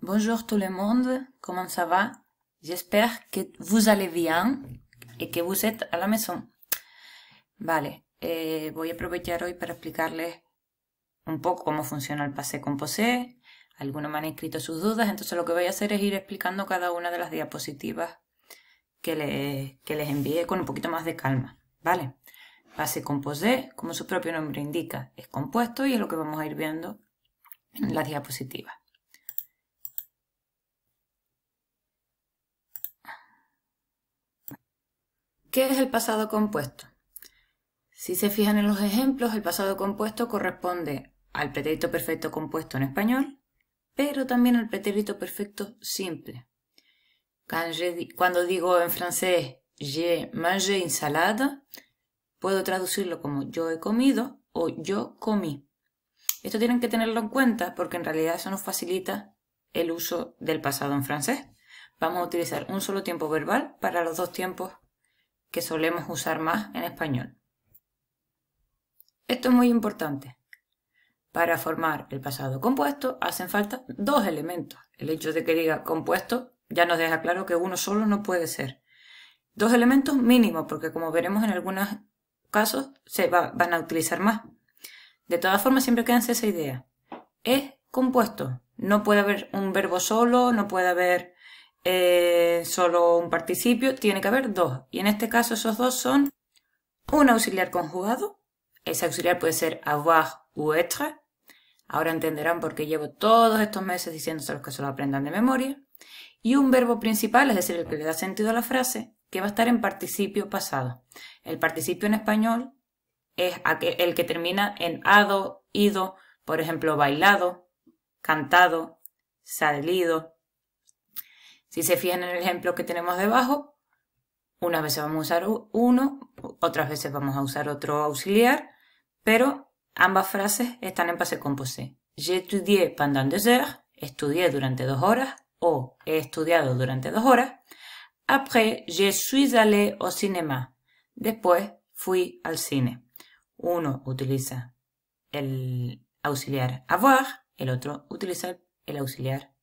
Bonjour tout le monde, comment ça va? J'espère que vous allez bien y que vous êtes à la maison. Vale, voy a aprovechar hoy para explicarles un poco cómo funciona el passé composé. Algunos me han escrito sus dudas, entonces lo que voy a hacer es ir explicando cada una de las diapositivas que les envié con un poquito más de calma. Vale, passé composé, como su propio nombre indica, es compuesto y es lo que vamos a ir viendo en las diapositivas. ¿Qué es el pasado compuesto? Si se fijan en los ejemplos, el pasado compuesto corresponde al pretérito perfecto compuesto en español, pero también al pretérito perfecto simple. Cuando digo en francés j'ai mangé une salade, puedo traducirlo como yo he comido o yo comí. Esto tienen que tenerlo en cuenta porque en realidad eso nos facilita el uso del pasado en francés. Vamos a utilizar un solo tiempo verbal para los dos tiempos que solemos usar más en español. Esto es muy importante. Para formar el pasado compuesto hacen falta dos elementos. El hecho de que diga compuesto ya nos deja claro que uno solo no puede ser. Dos elementos mínimos, porque como veremos en algunos casos se van a utilizar más. De todas formas, siempre quédense esa idea. Es compuesto. No puede haber un verbo solo, no puede haber solo un participio, tiene que haber dos. Y en este caso esos dos son un auxiliar conjugado. Ese auxiliar puede ser avoir u être. Ahora entenderán por qué llevo todos estos meses diciéndoselos que se lo aprendan de memoria. Y un verbo principal, es decir, el que le da sentido a la frase, que va a estar en participio pasado. El participio en español es el que termina en ado, ido, por ejemplo, bailado, cantado, salido. Si se fijan en el ejemplo que tenemos debajo, unas veces vamos a usar uno, otras veces vamos a usar otro auxiliar, pero ambas frases están en passé composé. J'ai étudié pendant 2 heures, estudié durante 2 horas, o he estudiado durante 2 horas. Après, je suis allé au cinéma. Después fui al cine. Uno utiliza el auxiliar avoir, el otro utiliza el auxiliar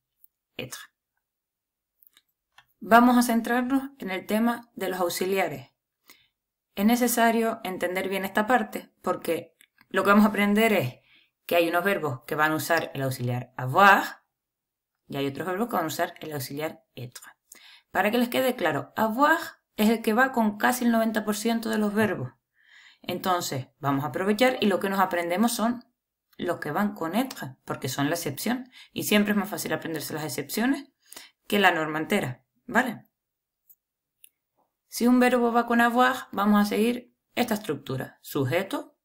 être. Vamos a centrarnos en el tema de los auxiliares. Es necesario entender bien esta parte porque lo que vamos a aprender es que hay unos verbos que van a usar el auxiliar avoir y hay otros verbos que van a usar el auxiliar être. Para que les quede claro, avoir es el que va con casi el 90% de los verbos. Entonces, vamos a aprovechar y lo que nos aprendemos son los que van con être, porque son la excepción. Y siempre es más fácil aprenderse las excepciones que la norma entera, ¿vale? Si un verbo va con avoir, vamos a seguir esta estructura. Sujeto,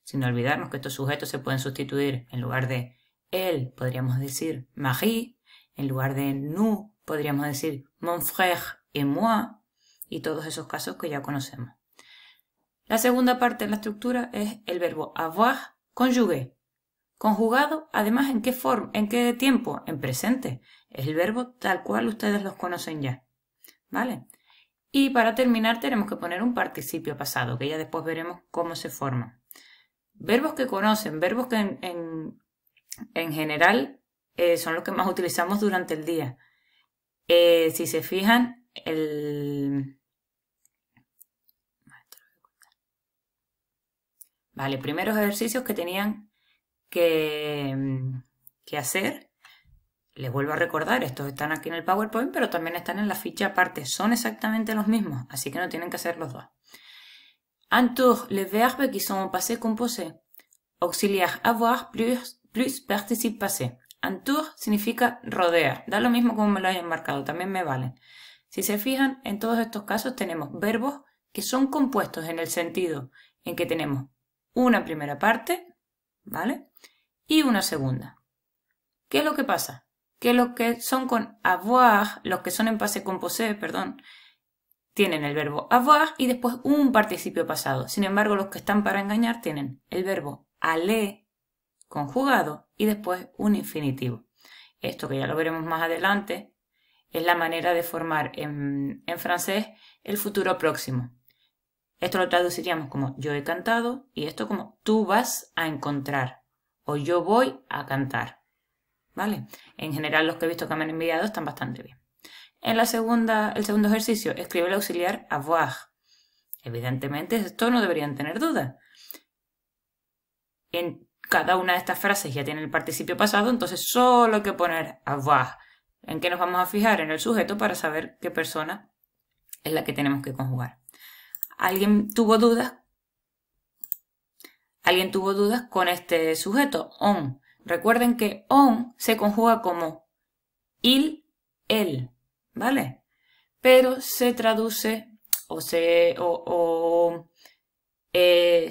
sin olvidarnos que estos sujetos se pueden sustituir en lugar de él, podríamos decir Marie, en lugar de nous, podríamos decir mon frère et moi, y todos esos casos que ya conocemos. La segunda parte de la estructura es el verbo avoir conjugué. Conjugado, además, ¿en qué tiempo? En presente. Es el verbo tal cual ustedes los conocen ya. ¿Vale? Y para terminar tenemos que poner un participio pasado, que ya después veremos cómo se forma. Verbos que conocen, verbos que en general son los que más utilizamos durante el día. Si se fijan, Vale, primeros ejercicios que tenían que hacer. Les vuelvo a recordar, estos están aquí en el PowerPoint, pero también están en la ficha aparte. Son exactamente los mismos, así que no tienen que hacer los dos. Entoure les verbes qui sont au passé composé. Auxiliar avoir plus participe passé. Entoure significa rodear. Da lo mismo como me lo hayan marcado, también me valen. Si se fijan, en todos estos casos tenemos verbos que son compuestos en el sentido en que tenemos una primera parte, ¿vale? Y una segunda. ¿Qué es lo que pasa? Que los que son con avoir, los que son en passé composé, perdón, tienen el verbo avoir y después un participio pasado. Sin embargo, los que están para engañar tienen el verbo aller conjugado y después un infinitivo. Esto, que ya lo veremos más adelante, es la manera de formar en francés el futuro próximo. Esto lo traduciríamos como yo he cantado y esto como tú vas a encontrar o yo voy a cantar. ¿vale? En general los que he visto que me han enviado están bastante bien. El segundo ejercicio, escribe el auxiliar avoir. Evidentemente esto no deberían tener dudas. En cada una de estas frases ya tiene el participio pasado, entonces solo hay que poner avoir. ¿En qué nos vamos a fijar? En el sujeto para saber qué persona es la que tenemos que conjugar. ¿Alguien tuvo dudas? ¿Alguien tuvo dudas con este sujeto? On. Recuerden que on se conjuga como il, él, ¿vale? Pero se traduce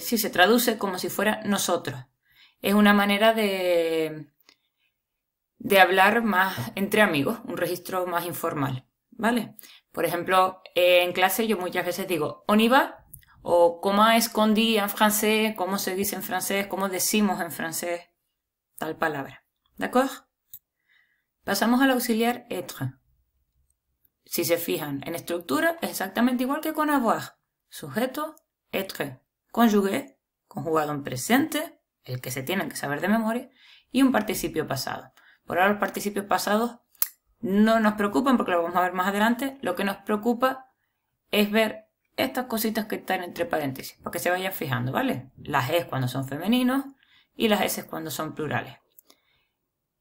sí, se traduce como si fuera nosotros. Es una manera de hablar más entre amigos, un registro más informal, ¿vale? Por ejemplo, en clase yo muchas veces digo on y va, o comment est-ce qu'on dit en français, cómo se dice en francés, cómo decimos en francés tal palabra. ¿De acuerdo? Pasamos al auxiliar être. Si se fijan en estructura, es exactamente igual que con avoir. Sujeto, être, conjugué, conjugado en presente, el que se tienen que saber de memoria, y un participio pasado. Por ahora los participios pasados no nos preocupan porque lo vamos a ver más adelante. Lo que nos preocupa es ver estas cositas que están entre paréntesis, para que se vayan fijando, ¿vale? Las es cuando son femeninos y las s cuando son plurales.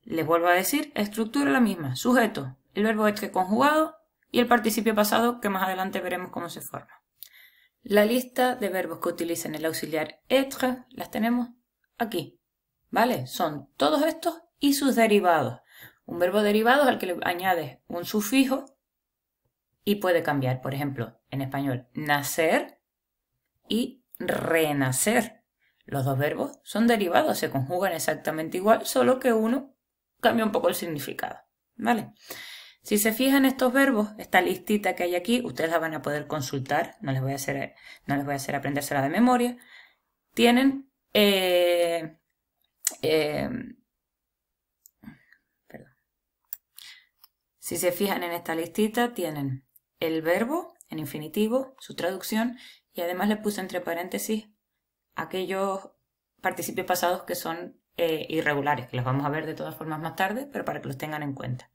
Les vuelvo a decir, estructura la misma. Sujeto, el verbo être conjugado y el participio pasado, que más adelante veremos cómo se forma. La lista de verbos que utilizan el auxiliar être las tenemos aquí, ¿vale? Son todos estos y sus derivados. Un verbo derivado es al que le añades un sufijo y puede cambiar. Por ejemplo, en español, nacer y renacer. Los dos verbos son derivados, se conjugan exactamente igual, solo que uno cambia un poco el significado, ¿vale? Si se fijan estos verbos, esta listita que hay aquí, ustedes la van a poder consultar, no les voy a hacer aprendérsela de memoria. Tienen Si se fijan en esta listita, tienen el verbo en infinitivo, su traducción, y además le puse entre paréntesis aquellos participios pasados que son irregulares, que los vamos a ver de todas formas más tarde, pero para que los tengan en cuenta.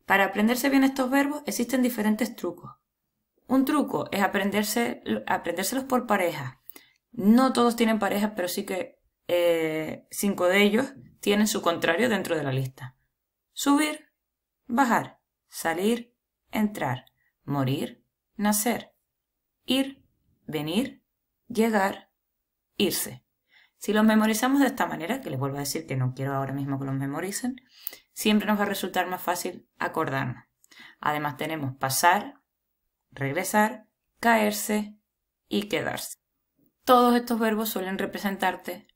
Para aprenderse bien estos verbos existen diferentes trucos. Un truco es aprendérselos por pareja. No todos tienen pareja, pero sí que 5 de ellos tienen su contrario dentro de la lista. Subir, bajar, salir, entrar, morir, nacer, ir, venir, llegar, irse. Si los memorizamos de esta manera, que les vuelvo a decir que no quiero ahora mismo que los memoricen, siempre nos va a resultar más fácil acordarnos. Además tenemos pasar, regresar, caerse y quedarse. Todos estos verbos suelen representarse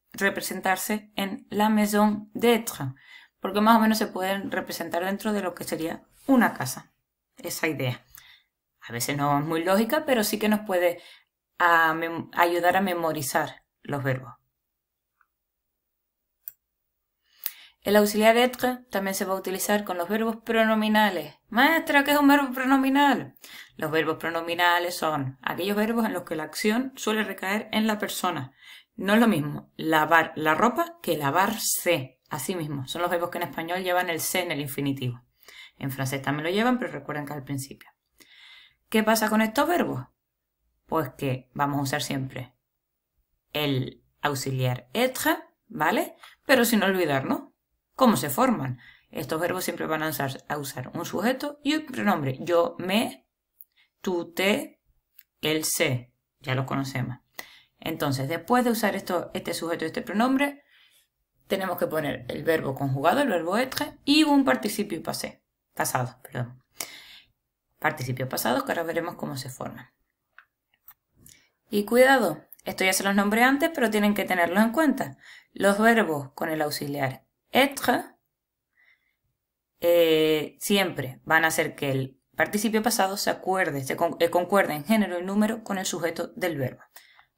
en la maison d'être, porque más o menos se pueden representar dentro de lo que sería una casa. Esa idea. A veces no es muy lógica, pero sí que nos puede ayudar a memorizar los verbos. El auxiliar être también se va a utilizar con los verbos pronominales. Maestra, ¿qué es un verbo pronominal? Los verbos pronominales son aquellos verbos en los que la acción suele recaer en la persona. No es lo mismo lavar la ropa que lavarse. Así mismo, son los verbos que en español llevan el se en el infinitivo. En francés también lo llevan, pero recuerden que al principio. ¿Qué pasa con estos verbos? Pues que vamos a usar siempre el auxiliar être, ¿vale? Pero sin olvidarnos cómo se forman. Estos verbos siempre van a usar un sujeto y un pronombre. Yo, me, tú, te, él, se. Ya los conocemos. Entonces, después de usar este sujeto y este pronombre, tenemos que poner el verbo conjugado, el verbo être, y un participio pasado. Participio pasado, que ahora veremos cómo se forman. Y cuidado, esto ya se los nombré antes, pero tienen que tenerlo en cuenta. Los verbos con el auxiliar être siempre van a hacer que el participio pasado concuerde en género y número con el sujeto del verbo.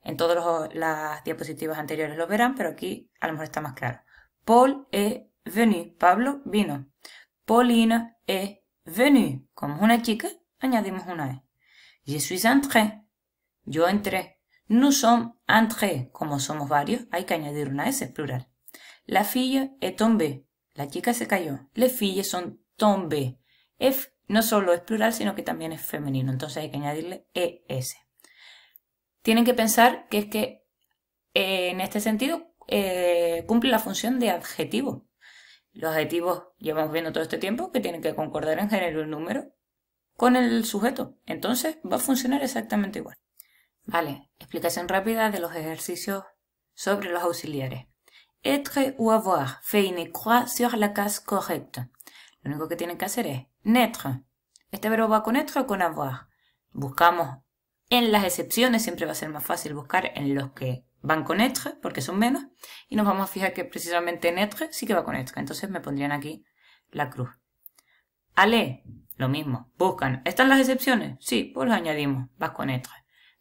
En todas las diapositivas anteriores lo verán, pero aquí a lo mejor está más claro. Paul est venu. Pablo vino. Pauline est venue. Como es una chica, añadimos una E. Je suis entré. Yo entré. Nous sommes entrés. Como somos varios, hay que añadir una S, plural. La fille est tombée. La chica se cayó. Les filles sont tombées. F no solo es plural, sino que también es femenino. Entonces hay que añadirle ES. Tienen que pensar que es que en este sentido cumple la función de adjetivo. Los adjetivos llevamos viendo todo este tiempo que tienen que concordar en género y número con el sujeto. Entonces va a funcionar exactamente igual. Vale, explicación rápida de los ejercicios sobre los auxiliares. Être ou avoir fait une croix sur la case correcte. Lo único que tienen que hacer es naître. ¿Este verbo va con être o con avoir? Buscamos en las excepciones, siempre va a ser más fácil buscar en los que van con être, porque son menos, y nos vamos a fijar que precisamente naître sí que va con être. Entonces me pondrían aquí la cruz. Aller, lo mismo, buscan. ¿Están las excepciones? Sí, pues lo añadimos, va con être.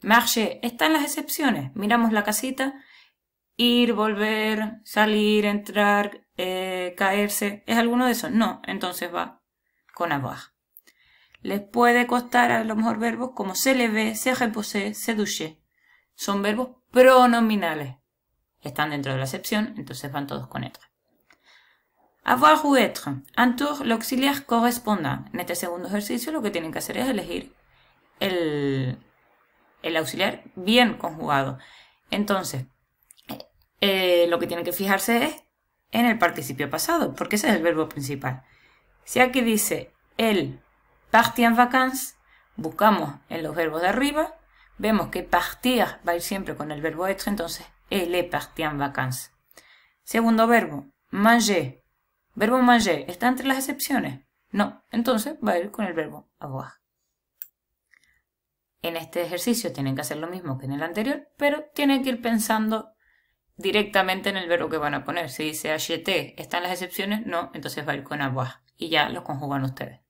Marcher, ¿están las excepciones? Miramos la casita. Ir, volver, salir, entrar, caerse. ¿Es alguno de esos? No, entonces va con avoir. Les puede costar a lo mejor verbos como se lever, se reposer, se doucher. Son verbos pronominales. Están dentro de la excepción, entonces van todos con être. Avoir ou être. Entoure l'auxiliaire correspondant. En este segundo ejercicio lo que tienen que hacer es elegir el auxiliar bien conjugado. Entonces, lo que tienen que fijarse es en el participio pasado, porque ese es el verbo principal. Si aquí dice él partit en vacances, buscamos en los verbos de arriba, vemos que partir va a ir siempre con el verbo être, entonces él est parti en vacances. Segundo verbo, manger. Verbo manger, ¿está entre las excepciones? No, entonces va a ir con el verbo avoir. En este ejercicio tienen que hacer lo mismo que en el anterior, pero tienen que ir pensando directamente en el verbo que van a poner. Si dice acheter, ¿están las excepciones? No, entonces va a ir con avoir. Y ya lo conjugan ustedes.